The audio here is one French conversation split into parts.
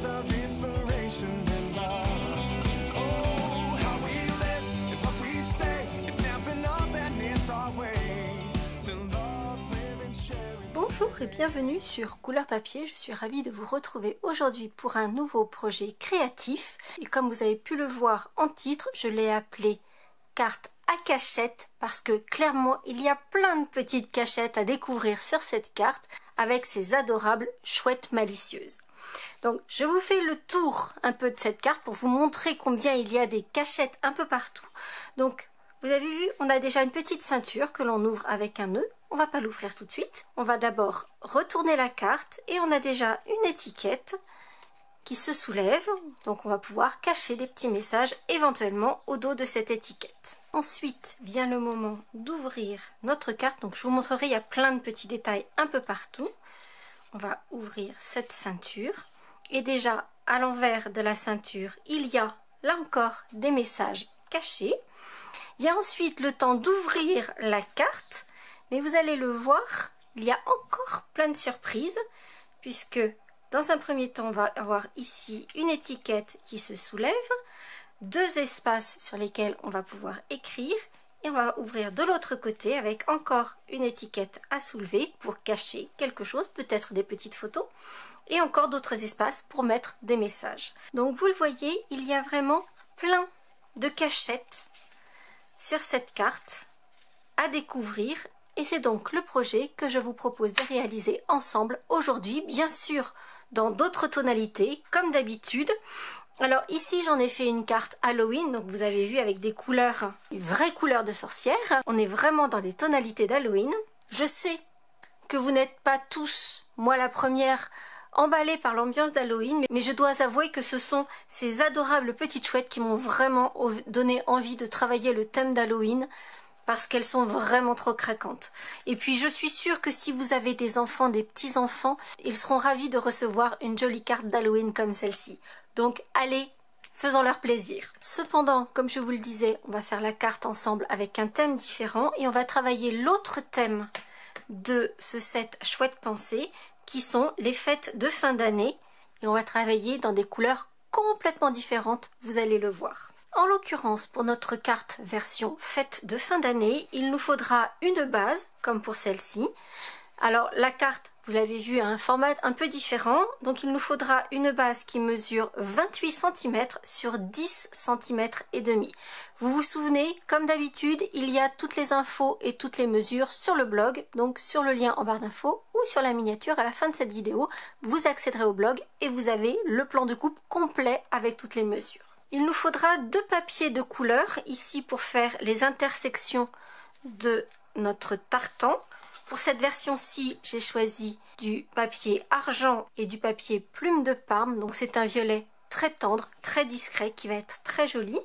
skies of inspiration and love. Oh, how we live and what we say, it's stamping up and it's our way to love, live and share. Bonjour et bienvenue sur Couleur Papier, je suis ravie de vous retrouver aujourd'hui pour un nouveau projet créatif et comme vous avez pu le voir en titre, je l'ai appelé carte à cachette parce que clairement il y a plein de petites cachettes à découvrir sur cette carte avec ces adorables chouettes malicieuses. Donc je vous fais le tour un peu de cette carte pour vous montrer combien il y a des cachettes un peu partout. Donc vous avez vu, on a déjà une petite ceinture que l'on ouvre avec un nœud. On va pas l'ouvrir tout de suite. On va d'abord retourner la carte et on a déjà une étiquette qui se soulève. Donc on va pouvoir cacher des petits messages éventuellement au dos de cette étiquette. Ensuite vient le moment d'ouvrir notre carte. Donc je vous montrerai, il y a plein de petits détails un peu partout. On va ouvrir cette ceinture. Et déjà à l'envers de la ceinture, il y a là encore des messages cachés. Vient ensuite le temps d'ouvrir la carte, mais vous allez le voir, il y a encore plein de surprises, puisque dans un premier temps, on va avoir ici une étiquette qui se soulève, deux espaces sur lesquels on va pouvoir écrire, et on va ouvrir de l'autre côté avec encore une étiquette à soulever pour cacher quelque chose, peut-être des petites photos, et encore d'autres espaces pour mettre des messages. Donc vous le voyez, il y a vraiment plein de cachettes sur cette carte à découvrir et c'est donc le projet que je vous propose de réaliser ensemble aujourd'hui, bien sûr dans d'autres tonalités comme d'habitude. Alors ici j'en ai fait une carte Halloween, donc vous avez vu avec des couleurs, des vraies couleurs de sorcière. On est vraiment dans les tonalités d'Halloween. Je sais que vous n'êtes pas tous, moi la première, emballée par l'ambiance d'Halloween, mais je dois avouer que ce sont ces adorables petites chouettes qui m'ont vraiment donné envie de travailler le thème d'Halloween parce qu'elles sont vraiment trop craquantes. Et puis je suis sûre que si vous avez des enfants, des petits-enfants, ils seront ravis de recevoir une jolie carte d'Halloween comme celle-ci. Donc allez, faisons leur plaisir. Cependant, comme je vous le disais, on va faire la carte ensemble avec un thème différent et on va travailler l'autre thème de ce set Chouette Pensée qui sont les fêtes de fin d'année et on va travailler dans des couleurs complètement différentes, vous allez le voir. En l'occurrence, pour notre carte version fête de fin d'année, il nous faudra une base, comme pour celle-ci. Alors la carte, vous l'avez vu, a un format un peu différent, donc il nous faudra une base qui mesure 28 cm sur 10 cm et demi. Vous vous souvenez, comme d'habitude, il y a toutes les infos et toutes les mesures sur le blog, donc sur le lien en barre d'infos ou sur la miniature à la fin de cette vidéo, vous accéderez au blog et vous avez le plan de coupe complet avec toutes les mesures. Il nous faudra deux papiers de couleur ici pour faire les intersections de notre tartan. Pour cette version-ci, j'ai choisi du papier argent et du papier plume de Parme. Donc c'est un violet très tendre, très discret qui va être très joli.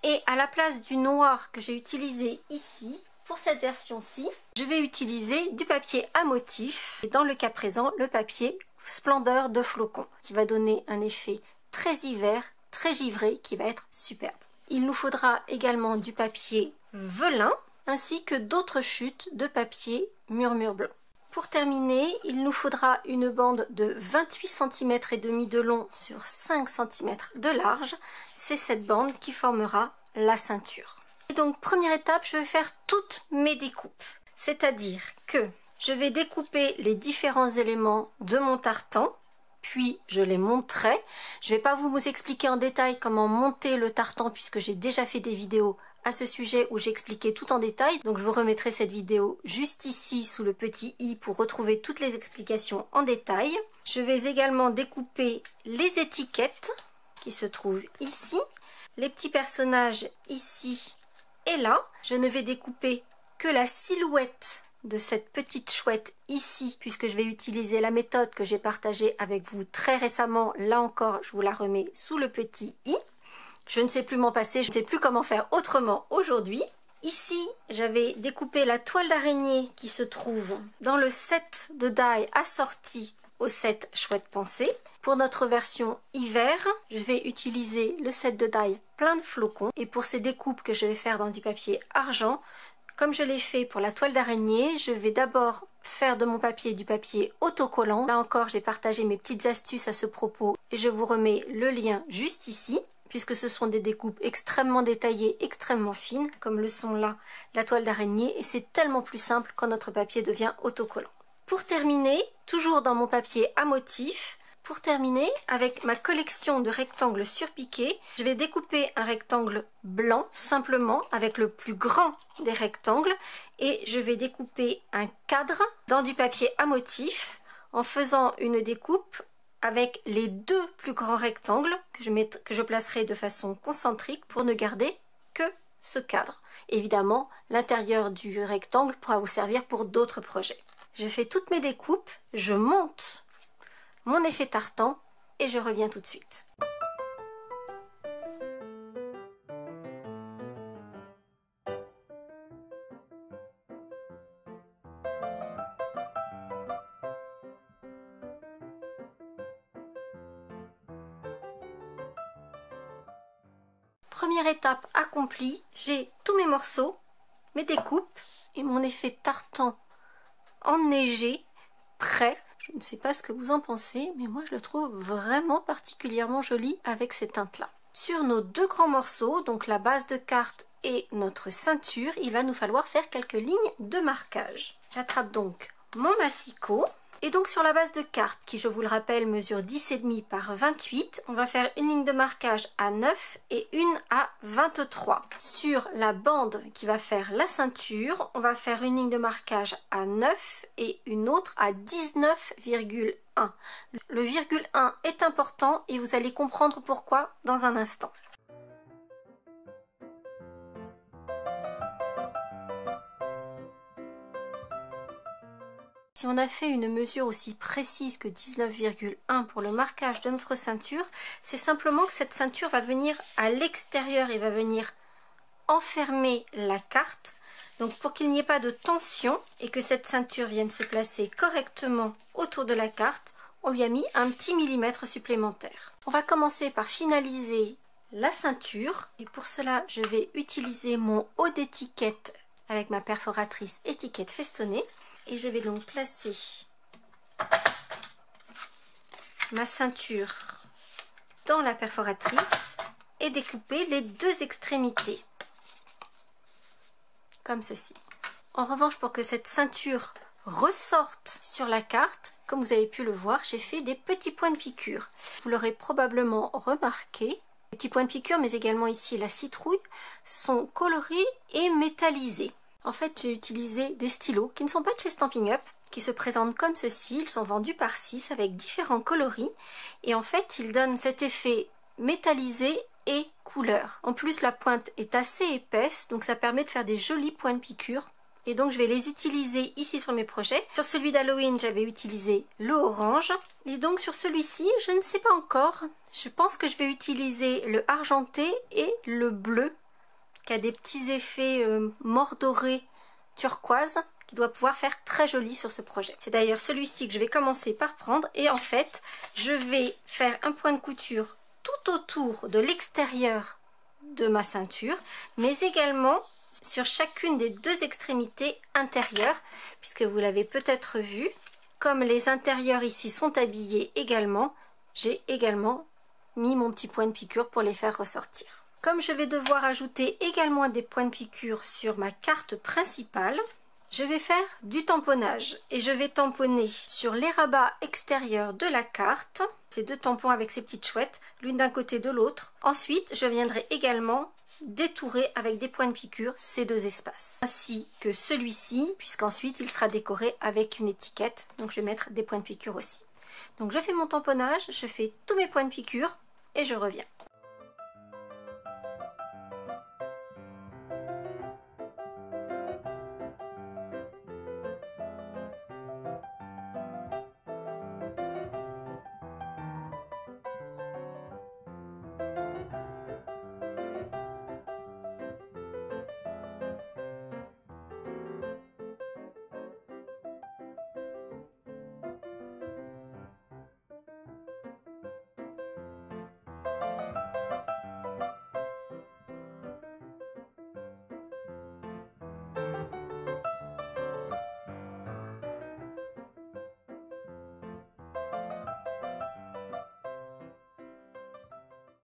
Et à la place du noir que j'ai utilisé ici, pour cette version-ci, je vais utiliser du papier à motif. Et dans le cas présent, le papier Splendeur de Flocon qui va donner un effet très hiver, très givré qui va être superbe. Il nous faudra également du papier velin ainsi que d'autres chutes de papier murmure blanc. Pour terminer, il nous faudra une bande de 28 cm et demi de long sur 5 cm de large. C'est cette bande qui formera la ceinture. Et donc première étape, je vais faire toutes mes découpes. C'est-à-dire que je vais découper les différents éléments de mon tartan. Puis je les monterai. Je ne vais pas vous expliquer en détail comment monter le tartan puisque j'ai déjà fait des vidéos à ce sujet où j'ai expliqué tout en détail. Donc je vous remettrai cette vidéo juste ici sous le petit i pour retrouver toutes les explications en détail. Je vais également découper les étiquettes qui se trouvent ici, les petits personnages ici et là. Je ne vais découper que la silhouette de cette petite chouette ici, puisque je vais utiliser la méthode que j'ai partagée avec vous très récemment. Là encore, je vous la remets sous le petit i. Je ne sais plus m'en passer, je ne sais plus comment faire autrement aujourd'hui. Ici, j'avais découpé la toile d'araignée qui se trouve dans le set de die assorti au set Chouette Pensée. Pour notre version hiver, je vais utiliser le set de die plein de flocons. Et pour ces découpes que je vais faire dans du papier argent, Comme je l'ai fait pour la toile d'araignée, je vais d'abord faire de mon papier du papier autocollant. Là encore, j'ai partagé mes petites astuces à ce propos et je vous remets le lien juste ici, puisque ce sont des découpes extrêmement détaillées, extrêmement fines, comme le sont là la toile d'araignée, et c'est tellement plus simple quand notre papier devient autocollant. Pour terminer, toujours dans mon papier à motif, pour terminer, avec ma collection de rectangles surpiqués, je vais découper un rectangle blanc simplement avec le plus grand des rectangles et je vais découper un cadre dans du papier à motif en faisant une découpe avec les deux plus grands rectangles que je placerai de façon concentrique pour ne garder que ce cadre. Évidemment, l'intérieur du rectangle pourra vous servir pour d'autres projets. Je fais toutes mes découpes, je monte mon effet tartan et je reviens tout de suite. Première étape accomplie, j'ai tous mes morceaux, mes découpes et mon effet tartan enneigé, prêt. Je ne sais pas ce que vous en pensez, mais moi je le trouve vraiment particulièrement joli avec ces teintes-là. Sur nos deux grands morceaux, donc la base de carte et notre ceinture, il va nous falloir faire quelques lignes de marquage. J'attrape donc mon massicot. Et donc sur la base de carte, qui je vous le rappelle mesure 10,5 par 28, on va faire une ligne de marquage à 9 et une à 23. Sur la bande qui va faire la ceinture, on va faire une ligne de marquage à 9 et une autre à 19,1. Le virgule 1 est important et vous allez comprendre pourquoi dans un instant. Si on a fait une mesure aussi précise que 19,1 pour le marquage de notre ceinture, c'est simplement que cette ceinture va venir à l'extérieur et va venir enfermer la carte. Donc pour qu'il n'y ait pas de tension et que cette ceinture vienne se placer correctement autour de la carte, on lui a mis un petit millimètre supplémentaire. On va commencer par finaliser la ceinture et pour cela je vais utiliser mon haut d'étiquette avec ma perforatrice étiquette festonnée. Et je vais donc placer ma ceinture dans la perforatrice et découper les deux extrémités, comme ceci. En revanche, pour que cette ceinture ressorte sur la carte, comme vous avez pu le voir, j'ai fait des petits points de piqûre. Vous l'aurez probablement remarqué, les petits points de piqûre, mais également ici la citrouille, sont colorés et métallisés. En fait, j'ai utilisé des stylos qui ne sont pas de chez Stampin' Up, qui se présentent comme ceci. Ils sont vendus par 6 avec différents coloris. Et en fait, ils donnent cet effet métallisé et couleur. En plus, la pointe est assez épaisse, donc ça permet de faire des jolis points de piqûre. Et donc, je vais les utiliser ici sur mes projets. Sur celui d'Halloween, j'avais utilisé le orange. Et donc, sur celui-ci, je ne sais pas encore. Je pense que je vais utiliser le argenté et le bleu, qui a des petits effets mordorés turquoise qui doit pouvoir faire très joli sur ce projet. C'est d'ailleurs celui-ci que je vais commencer par prendre et en fait je vais faire un point de couture tout autour de l'extérieur de ma ceinture mais également sur chacune des deux extrémités intérieures puisque vous l'avez peut-être vu, comme les intérieurs ici sont habillés également, j'ai également mis mon petit point de piqûre pour les faire ressortir. Comme je vais devoir ajouter également des points de piqûre sur ma carte principale, je vais faire du tamponnage et je vais tamponner sur les rabats extérieurs de la carte, ces deux tampons avec ces petites chouettes, l'une d'un côté de l'autre. Ensuite, je viendrai également détourer avec des points de piqûre ces deux espaces, ainsi que celui-ci, puisqu'ensuite il sera décoré avec une étiquette, donc je vais mettre des points de piqûre aussi. Donc je fais mon tamponnage, je fais tous mes points de piqûre et je reviens.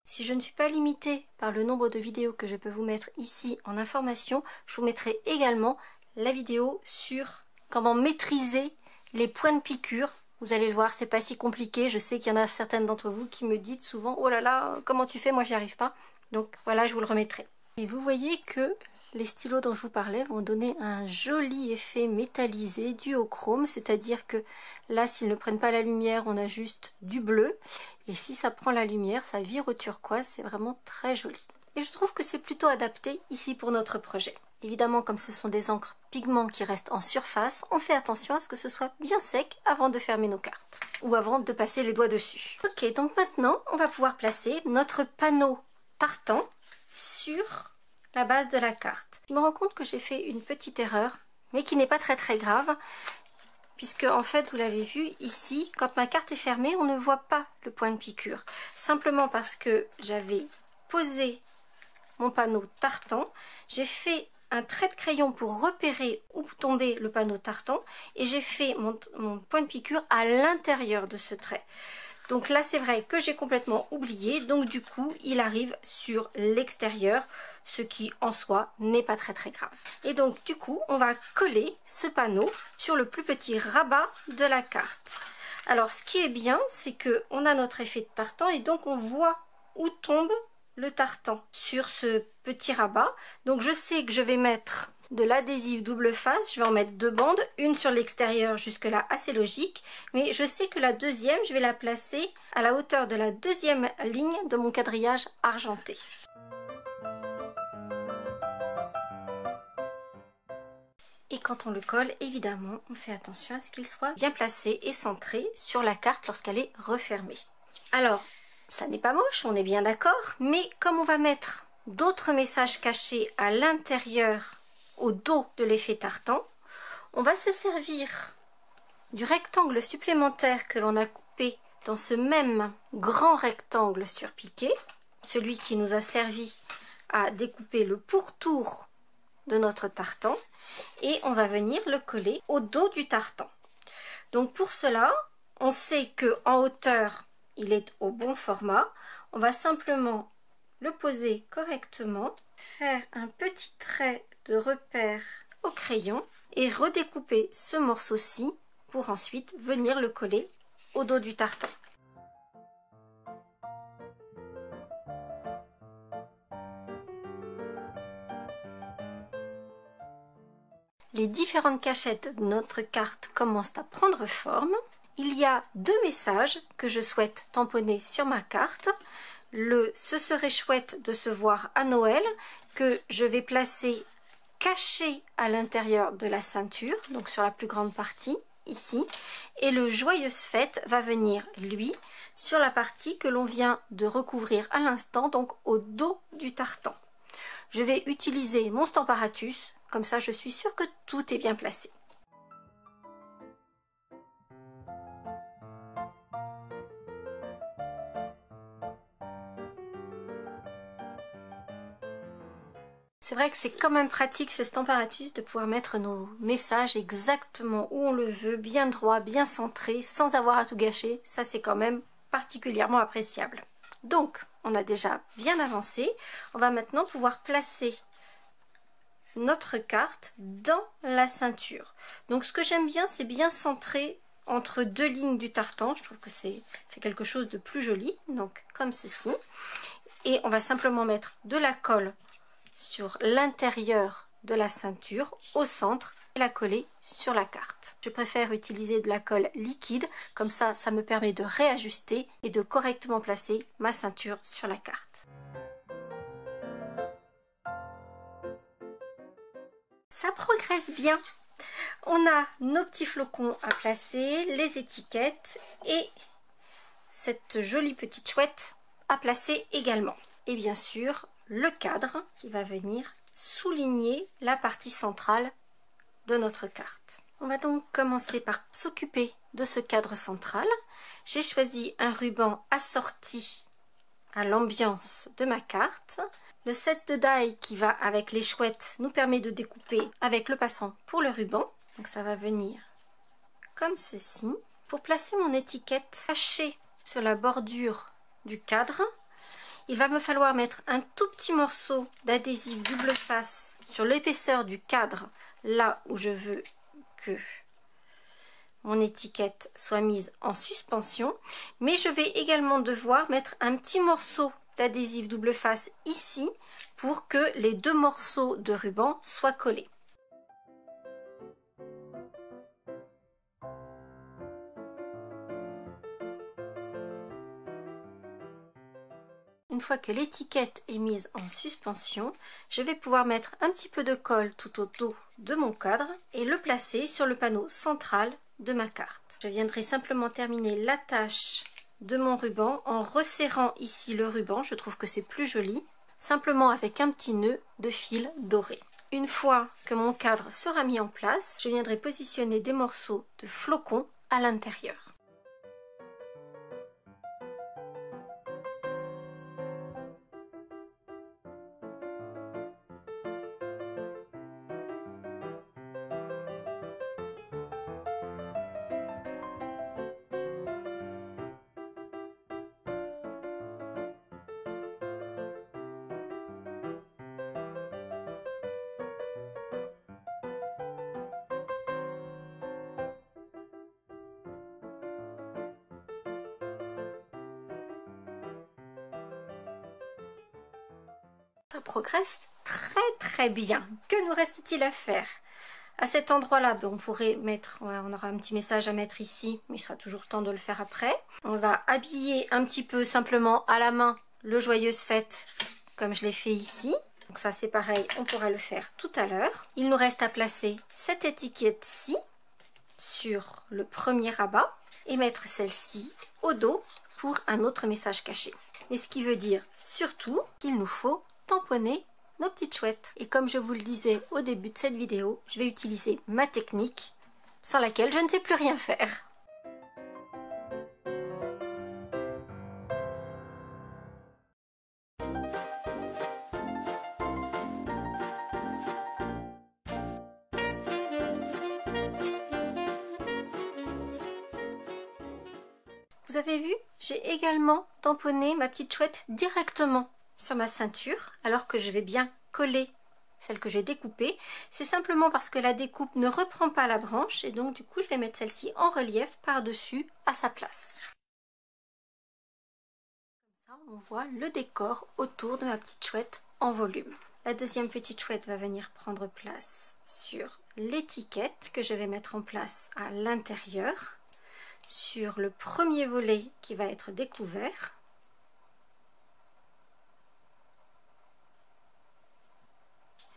Si je ne suis pas limitée par le nombre de vidéos que je peux vous mettre ici en information, je vous mettrai également la vidéo sur comment maîtriser les points de piqûre. Vous allez le voir, c'est pas si compliqué. Je sais qu'il y en a certaines d'entre vous qui me disent souvent « Oh là là, comment tu fais? Moi j'y arrive pas. » Donc voilà, je vous le remettrai. Et vous voyez que les stylos dont je vous parlais vont donner un joli effet métallisé dû au chrome, c'est-à-dire que là, s'ils ne prennent pas la lumière, on a juste du bleu, et si ça prend la lumière, ça vire au turquoise, c'est vraiment très joli. Et je trouve que c'est plutôt adapté ici pour notre projet. Évidemment, comme ce sont des encres pigments qui restent en surface, on fait attention à ce que ce soit bien sec avant de fermer nos cartes, ou avant de passer les doigts dessus. Ok, donc maintenant, on va pouvoir placer notre panneau tartan sur la base de la carte. Je me rends compte que j'ai fait une petite erreur, mais qui n'est pas très grave, puisque en fait, vous l'avez vu ici, quand ma carte est fermée, on ne voit pas le point de piqûre. Simplement parce que j'avais posé mon panneau tartan, j'ai fait un trait de crayon pour repérer où tombait le panneau tartan, et j'ai fait mon point de piqûre à l'intérieur de ce trait. Donc là, c'est vrai que j'ai complètement oublié, donc du coup, il arrive sur l'extérieur, ce qui en soi n'est pas très grave. Et donc du coup, on va coller ce panneau sur le plus petit rabat de la carte. Alors ce qui est bien, c'est que on a notre effet de tartan et donc on voit où tombe le tartan sur ce petit rabat. Donc je sais que je vais mettre de l'adhésif double face, je vais en mettre 2 bandes, une sur l'extérieur, jusque là assez logique, mais je sais que la deuxième, je vais la placer à la hauteur de la deuxième ligne de mon quadrillage argenté. Et quand on le colle, évidemment, on fait attention à ce qu'il soit bien placé et centré sur la carte lorsqu'elle est refermée. Alors, ça n'est pas moche, on est bien d'accord, mais comme on va mettre d'autres messages cachés à l'intérieur, au dos de l'effet tartan, on va se servir du rectangle supplémentaire que l'on a coupé dans ce même grand rectangle surpiqué, celui qui nous a servi à découper le pourtour de notre tartan, et on va venir le coller au dos du tartan. Donc pour cela, on sait que en hauteur, il est au bon format. On va simplement le poser correctement, faire un petit trait de repère au crayon et redécouper ce morceau-ci pour ensuite venir le coller au dos du tartan. Les différentes cachettes de notre carte commencent à prendre forme. Il y a 2 messages que je souhaite tamponner sur ma carte. Le « Ce serait chouette de se voir à Noël » que je vais placer caché à l'intérieur de la ceinture, donc sur la plus grande partie, ici. Et le « Joyeuse fête » va venir, lui, sur la partie que l'on vient de recouvrir à l'instant, donc au dos du tartan. Je vais utiliser mon Stamparatus, comme ça je suis sûre que tout est bien placé. C'est vrai que c'est quand même pratique ce Stamparatus de pouvoir mettre nos messages exactement où on le veut, bien droit, bien centré, sans avoir à tout gâcher. Ça, c'est quand même particulièrement appréciable. Donc, on a déjà bien avancé. On va maintenant pouvoir placer notre carte dans la ceinture. Donc, ce que j'aime bien, c'est bien centré entre 2 lignes du tartan. Je trouve que c'est fait quelque chose de plus joli. Donc, comme ceci. Et on va simplement mettre de la colle sur l'intérieur de la ceinture, au centre, et la coller sur la carte. Je préfère utiliser de la colle liquide, comme ça, ça me permet de réajuster et de correctement placer ma ceinture sur la carte. Ça progresse bien. On a nos petits flocons à placer, les étiquettes et cette jolie petite chouette à placer également. Et bien sûr, le cadre qui va venir souligner la partie centrale de notre carte. On va donc commencer par s'occuper de ce cadre central. J'ai choisi un ruban assorti à l'ambiance de ma carte. Le set de die qui va avec les chouettes nous permet de découper avec le passant pour le ruban. Donc ça va venir comme ceci. Pour placer mon étiquette cachée sur la bordure du cadre, Il va me falloir mettre un tout petit morceau d'adhésif double face sur l'épaisseur du cadre, là où je veux que mon étiquette soit mise en suspension. Mais je vais également devoir mettre un petit morceau d'adhésif double face ici pour que les deux morceaux de ruban soient collés. Une fois que l'étiquette est mise en suspension, je vais pouvoir mettre un petit peu de colle tout autour de mon cadre et le placer sur le panneau central de ma carte. Je viendrai simplement terminer l'attache de mon ruban en resserrant ici le ruban, je trouve que c'est plus joli, simplement avec un petit nœud de fil doré. Une fois que mon cadre sera mis en place, je viendrai positionner des morceaux de flocons à l'intérieur. Ça progresse très bien. Que nous reste-t-il à faire? À cet endroit-là, on pourrait mettre, on aura un petit message à mettre ici, mais il sera toujours temps de le faire après. On va habiller un petit peu simplement à la main le Joyeuse Fête, comme je l'ai fait ici. Donc ça c'est pareil, on pourra le faire tout à l'heure. Il nous reste à placer cette étiquette-ci sur le premier rabat et mettre celle-ci au dos pour un autre message caché. Mais ce qui veut dire surtout qu'il nous faut tamponner nos petites chouettes. Et comme je vous le disais au début de cette vidéo, je vais utiliser ma technique sans laquelle je ne sais plus rien faire. Vous avez vu, j'ai également tamponné ma petite chouette directement sur ma ceinture, alors que je vais bien coller celle que j'ai découpée. C'est simplement parce que la découpe ne reprend pas la branche et donc du coup je vais mettre celle-ci en relief par-dessus à sa place. Comme ça on voit le décor autour de ma petite chouette en volume. La deuxième petite chouette va venir prendre place sur l'étiquette que je vais mettre en place à l'intérieur, sur le premier volet qui va être découvert.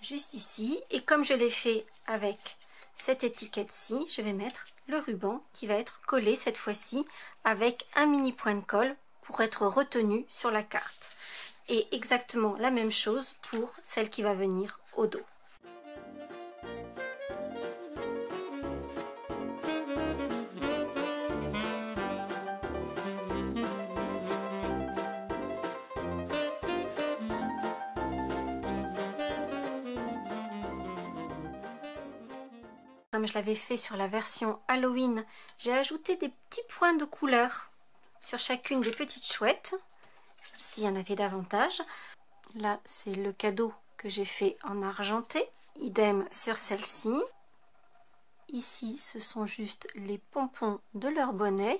Juste ici, et comme je l'ai fait avec cette étiquette-ci, je vais mettre le ruban qui va être collé cette fois-ci avec un mini point de colle pour être retenu sur la carte. Et exactement la même chose pour celle qui va venir au dos. Comme je l'avais fait sur la version Halloween, j'ai ajouté des petits points de couleur sur chacune des petites chouettes. Ici, il y en avait davantage. Là, c'est le cadeau que j'ai fait en argenté. Idem sur celle-ci. Ici, ce sont juste les pompons de leur bonnet.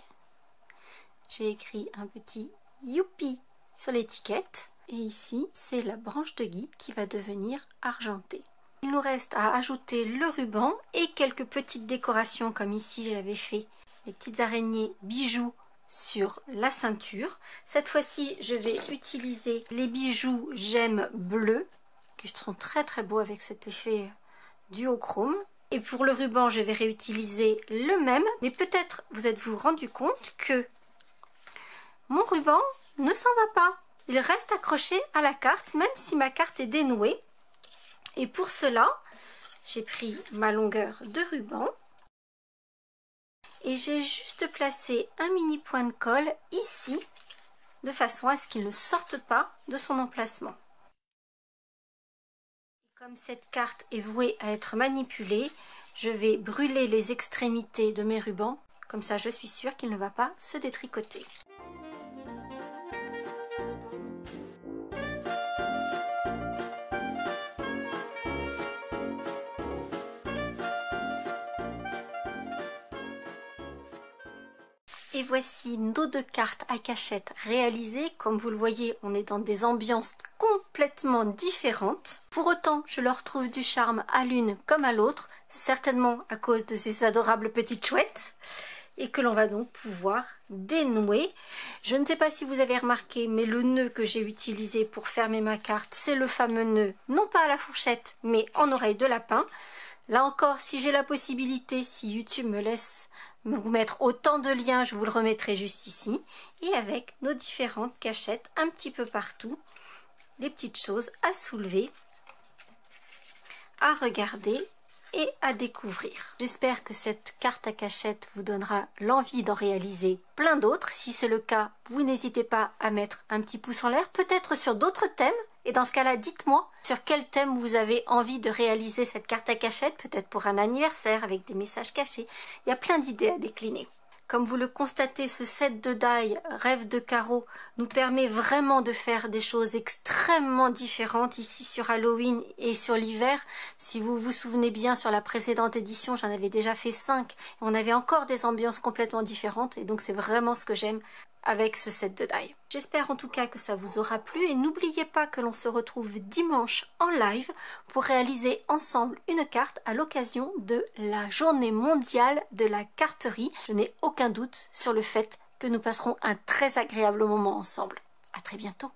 J'ai écrit un petit youpi sur l'étiquette. Et ici, c'est la branche de gui qui va devenir argentée. Il nous reste à ajouter le ruban et quelques petites décorations comme ici j'avais fait les petites araignées bijoux sur la ceinture. Cette fois-ci je vais utiliser les bijoux gemmes bleues qui seront très beaux avec cet effet duochrome. Et pour le ruban je vais réutiliser le même, mais peut-être vous êtes-vous rendu compte que mon ruban ne s'en va pas. Il reste accroché à la carte même si ma carte est dénouée. Et pour cela, j'ai pris ma longueur de ruban et j'ai juste placé un mini point de colle ici, de façon à ce qu'il ne sorte pas de son emplacement. Comme cette carte est vouée à être manipulée, je vais brûler les extrémités de mes rubans, comme ça je suis sûre qu'il ne va pas se détricoter. Et voici nos 2 cartes à cachette réalisées. Comme vous le voyez, on est dans des ambiances complètement différentes. Pour autant, je leur trouve du charme à l'une comme à l'autre, certainement à cause de ces adorables petites chouettes, et que l'on va donc pouvoir dénouer. Je ne sais pas si vous avez remarqué, mais le nœud que j'ai utilisé pour fermer ma carte, c'est le fameux nœud, non pas à la fourchette, mais en oreille de lapin. Là encore, si j'ai la possibilité, si YouTube me laisse vous mettre autant de liens, je vous le remettrai juste ici. Et avec nos différentes cachettes un petit peu partout, des petites choses à soulever, à regarder et à découvrir. J'espère que cette carte à cachette vous donnera l'envie d'en réaliser plein d'autres. Si c'est le cas, vous n'hésitez pas à mettre un petit pouce en l'air, peut-être sur d'autres thèmes. Et dans ce cas-là, dites-moi sur quel thème vous avez envie de réaliser cette carte à cachette, peut-être pour un anniversaire avec des messages cachés. Il y a plein d'idées à décliner. Comme vous le constatez, ce set de die Rêve de carreau nous permet vraiment de faire des choses extrêmement différentes ici sur Halloween et sur l'hiver. Si vous vous souvenez bien, sur la précédente édition, j'en avais déjà fait 5. Et on avait encore des ambiances complètement différentes et donc c'est vraiment ce que j'aime avec ce set de die. J'espère en tout cas que ça vous aura plu et n'oubliez pas que l'on se retrouve dimanche en live pour réaliser ensemble une carte à l'occasion de la journée mondiale de la carterie. Je n'ai aucun doute sur le fait que nous passerons un très agréable moment ensemble. À très bientôt.